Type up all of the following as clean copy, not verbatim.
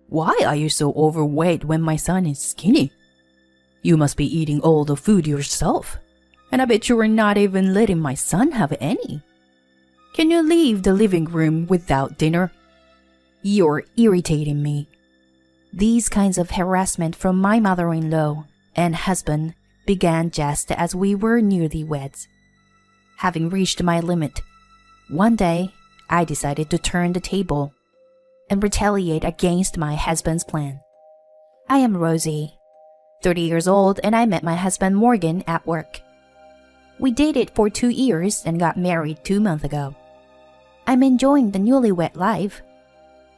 Why are you so overweight when my son is skinny? You must be eating all the food yourself, and I bet you are not even letting my son have any. Can you leave the living room without dinner? You're irritating me." These kinds of harassment from my mother-in-law and husband began just as we were newlyweds. Having reached my limit, one day I decided to turn the table and retaliate against my husband's plan. I am Rosie, 30 years old, and I met my husband Morgan at work. We dated for 2 years and got married 2 months ago. I'm enjoying the newlywed life,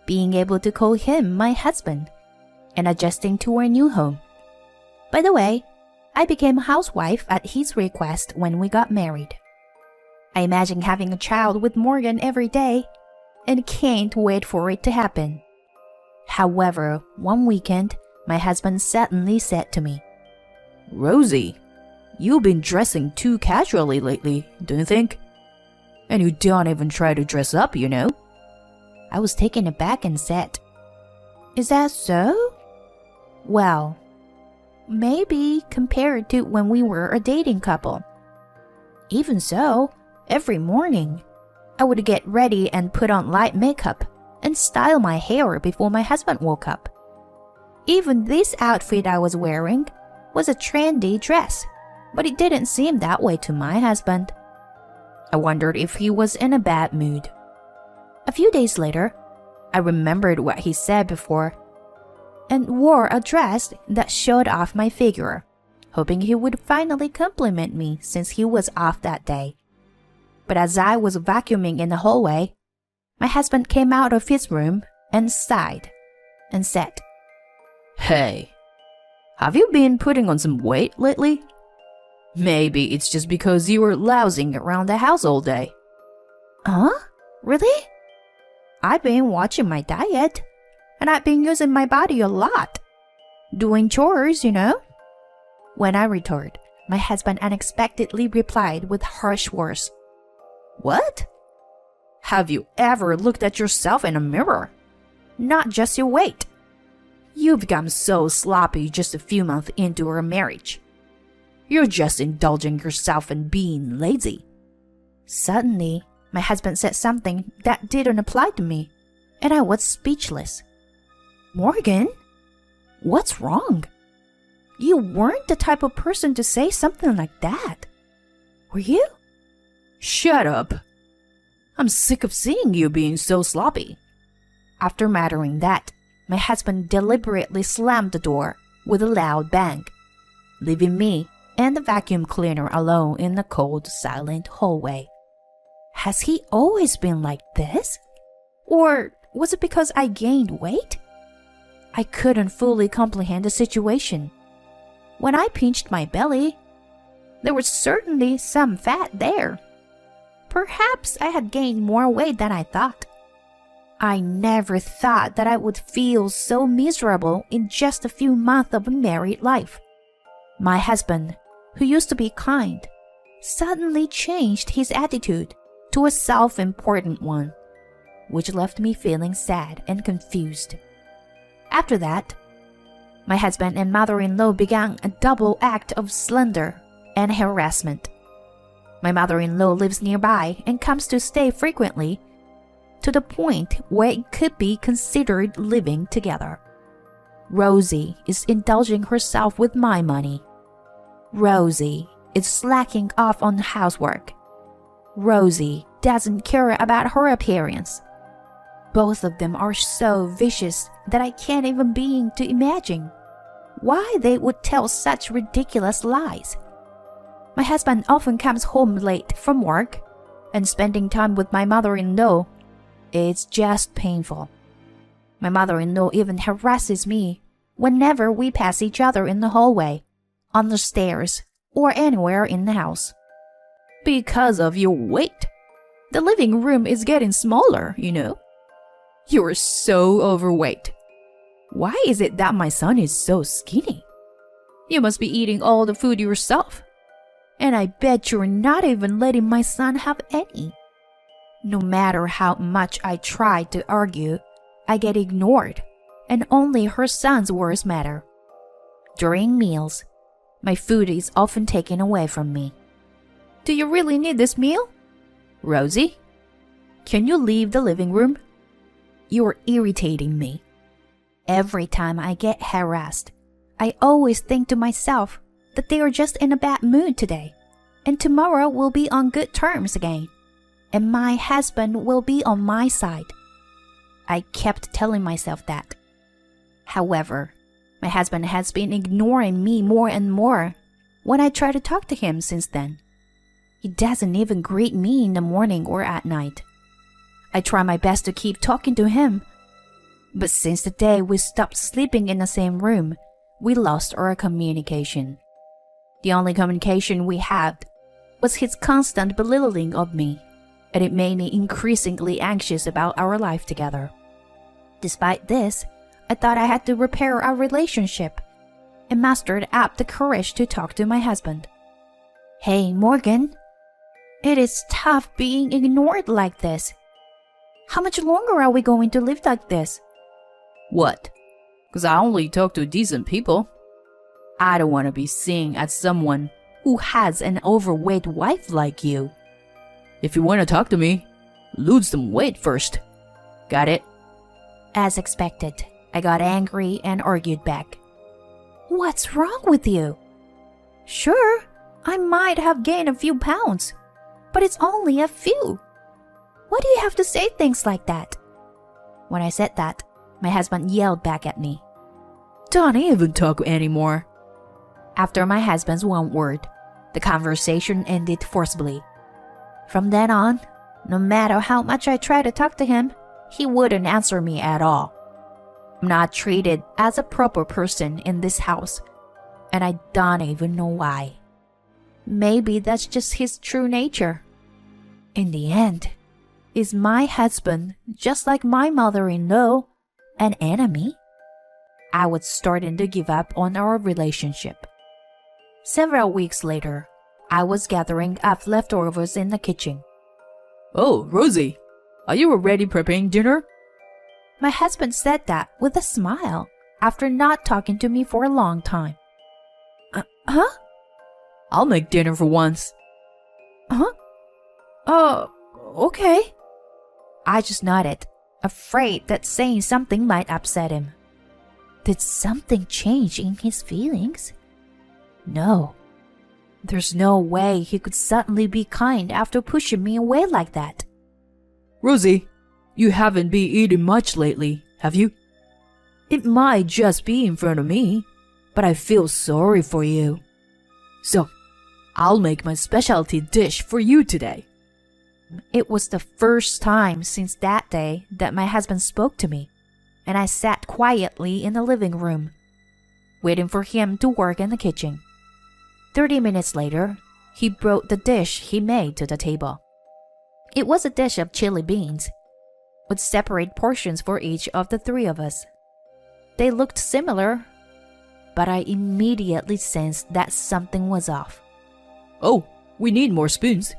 being able to call him my husband, and adjusting to our new home. By the way, I became a housewife at his request when we got married. I imagine having a child with Morgan every day and can't wait for it to happen. However, one weekend, my husband suddenly said to me, "Rosie, you've been dressing too casually lately, don't you think? And you don't even try to dress up, you know." I was taken aback and said, "Is that so? Well, maybe compared to when we were a dating couple. Even so, every morning, I would get ready and put on light makeup and style my hair before my husband woke up. Even this outfit I was wearing was a trendy dress, but it didn't seem that way to my husband." I wondered if he was in a bad mood. A few days later, I remembered what he said before and wore a dress that showed off my figure, hoping he would finally compliment me since he was off that day. But as I was vacuuming in the hallway, my husband came out of his room and sighed and said, "Hey, have you been putting on some weight lately? Maybe it's just because you were lounging around the house all day." "Huh? Really? I've been watching my diet, and I've been using my body a lot. Doing chores, you know." When I returned, my husband unexpectedly replied with harsh words. "What? Have you ever looked at yourself in a mirror? Not just your weight. You've become so sloppy just a few months into our marriage. You're just indulging yourself in being lazy." Suddenly, my husband said something that didn't apply to me, and I was speechless. "Morgan, what's wrong? You weren't the type of person to say something like that. Were you?" "Shut up. I'm sick of seeing you being so sloppy." After muttering that, my husband deliberately slammed the door with a loud bang, leaving me and the vacuum cleaner alone in the cold, silent hallway. Has he always been like this? Or was it because I gained weight? I couldn't fully comprehend the situation. When I pinched my belly, there was certainly some fat there. Perhaps I had gained more weight than I thought. I never thought that I would feel so miserable in just a few months of a married life. My husband, who used to be kind, suddenly changed his attitude to a self-important one, which left me feeling sad and confused. After that, my husband and mother-in-law began a double act of slander and harassment. My mother-in-law lives nearby and comes to stay frequently, to the point where it could be considered living together. Rosie is indulging herself with my money. Rosie is slacking off on housework. Rosie doesn't care about her appearance. Both of them are so vicious that I can't even begin to imagine why they would tell such ridiculous lies. My husband often comes home late from work, and spending time with my mother-in-law is just painful. My mother-in-law even harasses me whenever we pass each other in the hallway, on the stairs, or anywhere in the house. Because of your weight. The living room is getting smaller, you know. You're so overweight. Why is it that my son is so skinny? You must be eating all the food yourself. And I bet you're not even letting my son have any. No matter how much I try to argue, I get ignored and only her son's words matter. During meals, my food is often taken away from me. Do you really need this meal? Rosie, can you leave the living room? You're irritating me. Every time I get harassed, I always think to myself that they are just in a bad mood today, and tomorrow we'll be on good terms again, and my husband will be on my side. I kept telling myself that. However, my husband has been ignoring me more and more when I try to talk to him since then. He doesn't even greet me in the morning or at night. I try my best to keep talking to him, but since the day we stopped sleeping in the same room, we lost our communication. The only communication we had was his constant belittling of me, and it made me increasingly anxious about our life together. Despite this, I thought I had to repair our relationship and mustered up the courage to talk to my husband. Hey, Morgan. It is tough being ignored like this. How much longer are we going to live like this? What? 'Cause I only talk to decent people. I don't want to be seen as someone who has an overweight wife like you. If you want to talk to me, lose some weight first. Got it? As expected, I got angry and argued back. What's wrong with you? Sure, I might have gained a few pounds, but it's only a few. Why do you have to say things like that? When I said that, my husband yelled back at me. Don't even talk anymore. After my husband's one word, the conversation ended forcibly. From then on, no matter how much I tried to talk to him, he wouldn't answer me at all. I'm not treated as a proper person in this house, and I don't even know why. Maybe that's just his true nature. In the end, is my husband, just like my mother-in-law, an enemy? I was starting to give up on our relationship. Several weeks later, I was gathering up leftovers in the kitchen. Oh, Rosie, are you already preparing dinner? My husband said that with a smile after not talking to me for a long time. Huh? I'll make dinner for once. Huh? Okay. I just nodded, afraid that saying something might upset him. Did something change in his feelings? No. There's no way he could suddenly be kind after pushing me away like that. Rosie, you haven't been eating much lately, have you? It might just be in front of me, but I feel sorry for you. So, I'll make my specialty dish for you today. It was the first time since that day that my husband spoke to me, and I sat quietly in the living room, waiting for him to work in the kitchen. 30 minutes later, he brought the dish he made to the table. It was a dish of chili beans, with separate portions for each of the three of us. They looked similar, but I immediately sensed that something was off. Oh, we need more spoons.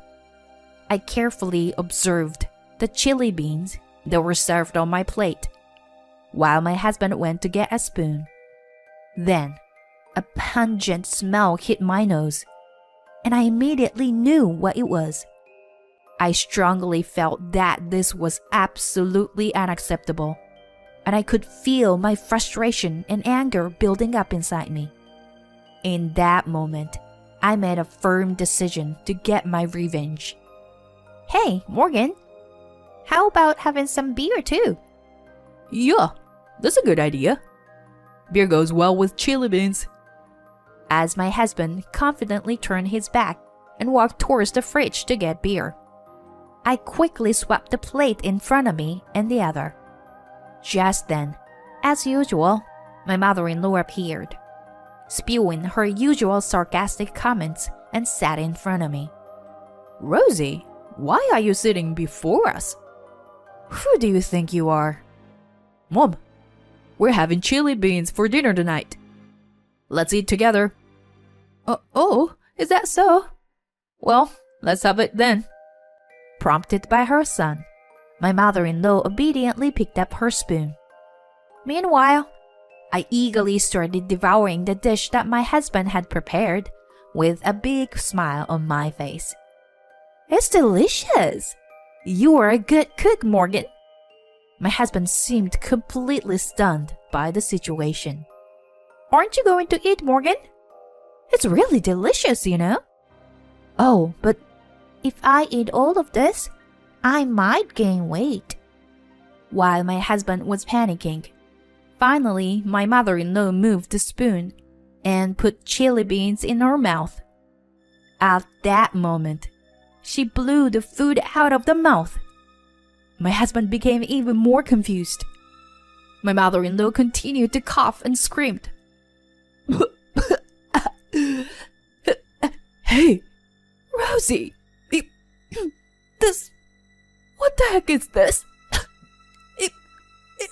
I carefully observed the chili beans that were served on my plate, while my husband went to get a spoon. Then, a pungent smell hit my nose, and I immediately knew what it was. I strongly felt that this was absolutely unacceptable, and I could feel my frustration and anger building up inside me. In that moment, I made a firm decision to get my revenge. Hey, Morgan, how about having some beer too? Yeah, that's a good idea. Beer goes well with chili beans. As my husband confidently turned his back and walked towards the fridge to get beer, I quickly swept the plate in front of me and the other. Just then, as usual, my mother-in-law appeared, spewing her usual sarcastic comments, and sat in front of me. Rosie, why are you sitting before us? Who do you think you are? Mom, we're having chili beans for dinner tonight. Let's eat together. Oh, is that so? Well, let's have it then. Prompted by her son, my mother-in-law obediently picked up her spoon. Meanwhile, I eagerly started devouring the dish that my husband had prepared, with a big smile on my face. It's delicious! You are a good cook, Morgan. My husband seemed completely stunned by the situation. Aren't you going to eat, Morgan? It's really delicious, you know. Oh, but if I eat all of this, I might gain weight. While my husband was panicking, finally my mother-in-law moved the spoon and put chili beans in her mouth. At that moment, she blew the food out of the mouth. My husband became even more confused. My mother-in-law continued to cough and screamed. Hey, Rosie, this, what the heck is this? It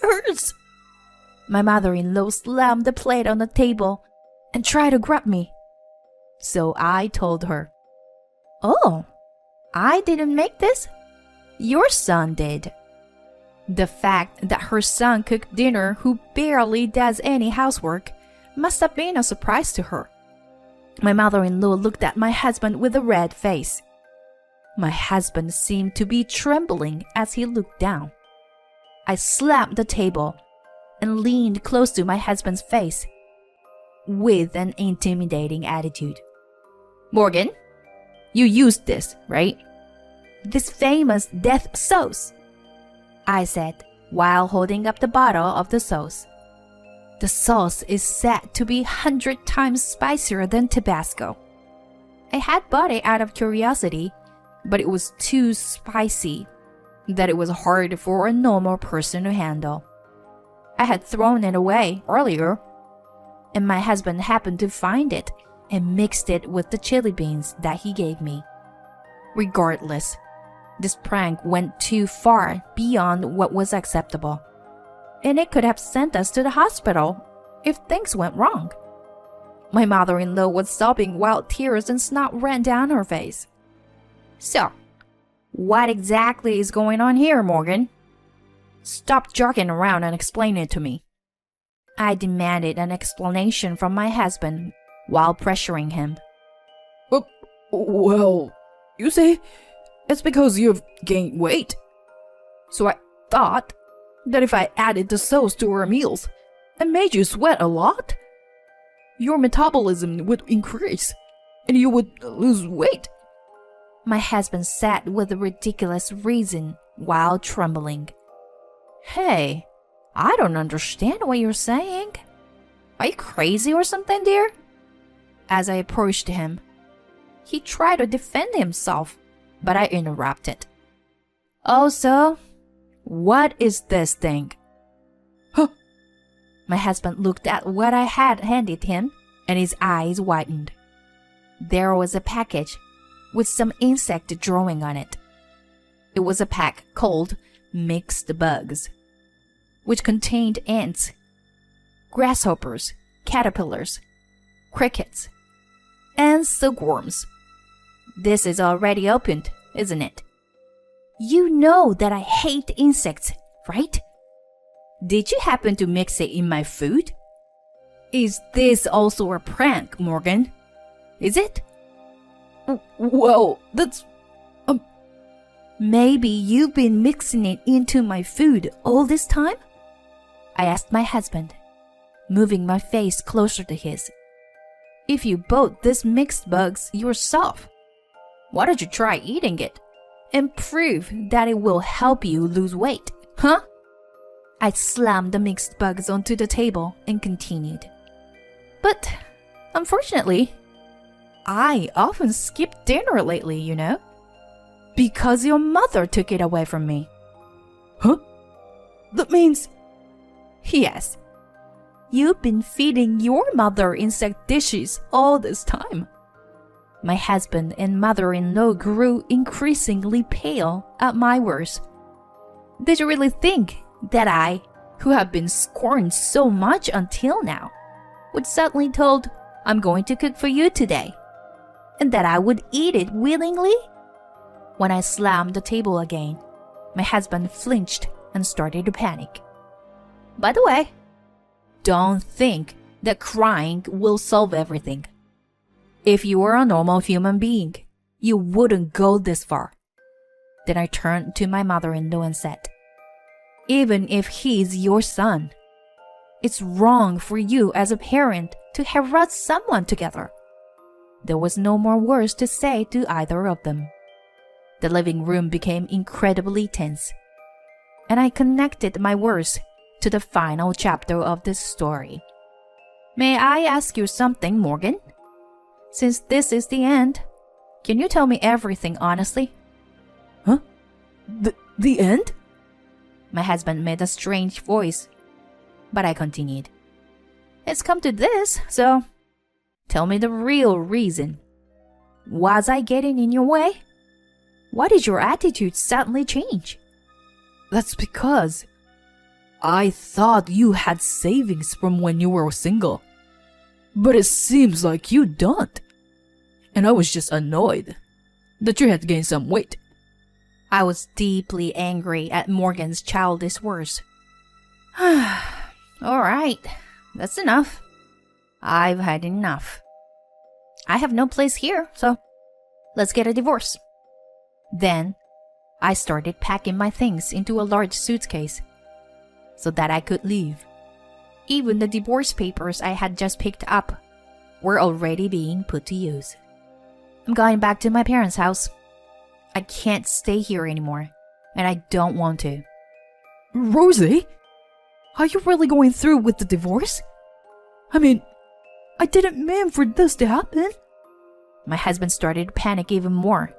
hurts. My mother-in-law slammed the plate on the table and tried to grab me. So I told her, Oh, I didn't make this. Your son did. The fact that her son cooked dinner who barely does any housework must have been a surprise to her. My mother-in-law looked at my husband with a red face. My husband seemed to be trembling as he looked down. I slapped the table and leaned close to my husband's face with an intimidating attitude. Morgan, you used this, right? This famous death sauce, I said while holding up the bottle of the sauce. The sauce is said to be 100 times spicier than Tabasco. I had bought it out of curiosity, but it was too spicy that it was hard for a normal person to handle. I had thrown it away earlier, and my husband happened to find it and mixed it with the chili beans that he gave me. Regardless, this prank went too far beyond what was acceptable, and it could have sent us to the hospital if things went wrong. My mother-in-law was sobbing while tears and snot ran down her face. So, what exactly is going on here, Morgan? Stop joking around and explain it to me. I demanded an explanation from my husband while pressuring him. Well, you see, it's because you've gained weight. So I thought that if I added the sauce to our meals and made you sweat a lot, your metabolism would increase and you would lose weight. My husband said with a ridiculous reason while trembling. Hey, I don't understand what you're saying. Are you crazy or something, dear? As I approached him, he tried to defend himself, but I interrupted. Also, what is this thing? Huh? My husband looked at what I had handed him, and his eyes widened. There was a package with some insect drawing on it. It was a pack called Mixed Bugs, which contained ants, grasshoppers, caterpillars, crickets, and silkworms. This is already opened, isn't it? You know that I hate insects, right? Did you happen to mix it in my food? Is this also a prank, Morgan? Is it? Well, that's... Maybe you've been mixing it into my food all this time? I asked my husband, moving my face closer to his. If you bought this mixed bugs yourself, why don't you try eating it and prove that it will help you lose weight, huh? I slammed the mixed bugs onto the table and continued. But, unfortunately, I often skip dinner lately, you know? Because your mother took it away from me. Huh? That means... Yes. You've been feeding your mother insect dishes all this time. My husband and mother-in-law grew increasingly pale at my words. Did you really think that I, who have been scorned so much until now, would suddenly told, I'm going to cook for you today, and that I would eat it willingly? When I slammed the table again, my husband flinched and started to panic. By the way, don't think that crying will solve everything. If you were a normal human being, you wouldn't go this far. Then I turned to my mother-in-law and said, even if he's your son, it's wrong for you as a parent to harass someone together. There was no more words to say to either of them. The living room became incredibly tense, and I connected my words to the final chapter of this story. May I ask you something, Morgan? Since this is the end, can you tell me everything honestly? Huh? The end? My husband made a strange voice, but I continued. It's come to this, so tell me the real reason. Was I getting in your way? Why did your attitude suddenly change? That's because I thought you had savings from when you were single. But it seems like you don't. And I was just annoyed that you had gained some weight. I was deeply angry at Morgan's childish words. All right, that's enough. I've had enough. I have no place here, so let's get a divorce. Then, I started packing my things into a large suitcase so that I could leave. Even the divorce papers I had just picked up were already being put to use. I'm going back to my parents' house. I can't stay here anymore, and I don't want to. Rosie? Are you really going through with the divorce? I mean, I didn't mean for this to happen. My husband started to panic even more,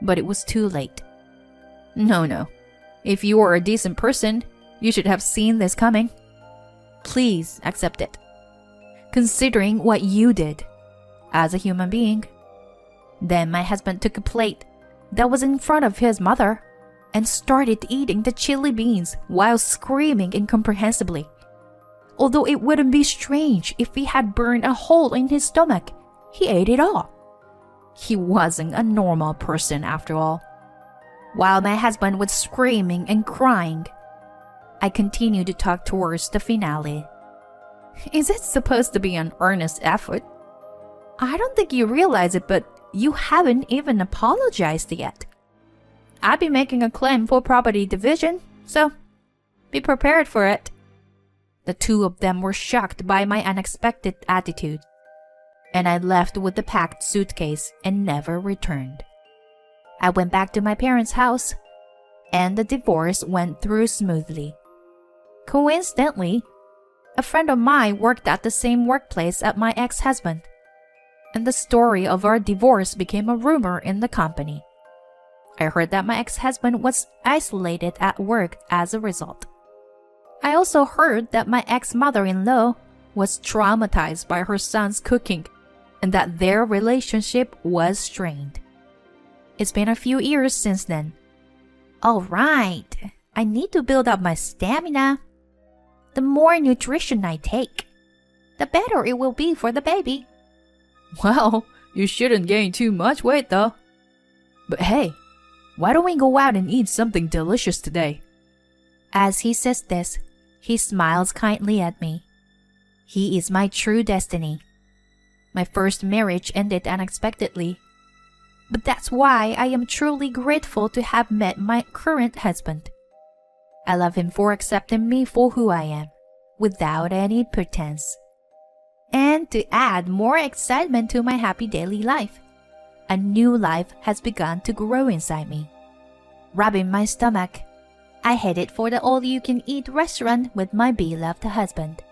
but it was too late. No. If you are a decent person, you should have seen this coming. Please accept it. Considering what you did as a human being. Then my husband took a plate that was in front of his mother and started eating the chili beans while screaming incomprehensibly. Although it wouldn't be strange if he had burned a hole in his stomach, he ate it all. He wasn't a normal person after all. While my husband was screaming and crying, I continued to talk towards the finale. Is it supposed to be an earnest effort? I don't think you realize it, but you haven't even apologized yet. I'll be making a claim for property division, so be prepared for it. The two of them were shocked by my unexpected attitude, and I left with the packed suitcase and never returned. I went back to my parents' house, and the divorce went through smoothly. Coincidentally, a friend of mine worked at the same workplace as my ex-husband, and the story of our divorce became a rumor in the company. I heard that my ex-husband was isolated at work as a result. I also heard that my ex-mother-in-law was traumatized by her son's cooking and that their relationship was strained. It's been a few years since then. All right, I need to build up my stamina. The more nutrition I take, the better it will be for the baby. Well, you shouldn't gain too much weight though. But hey, why don't we go out and eat something delicious today? As he says this, he smiles kindly at me. He is my true destiny. My first marriage ended unexpectedly, but that's why I am truly grateful to have met my current husband. I love him for accepting me for who I am, without any pretense. And to add more excitement to my happy daily life, a new life has begun to grow inside me. Rubbing my stomach, I headed for the all-you-can-eat restaurant with my beloved husband.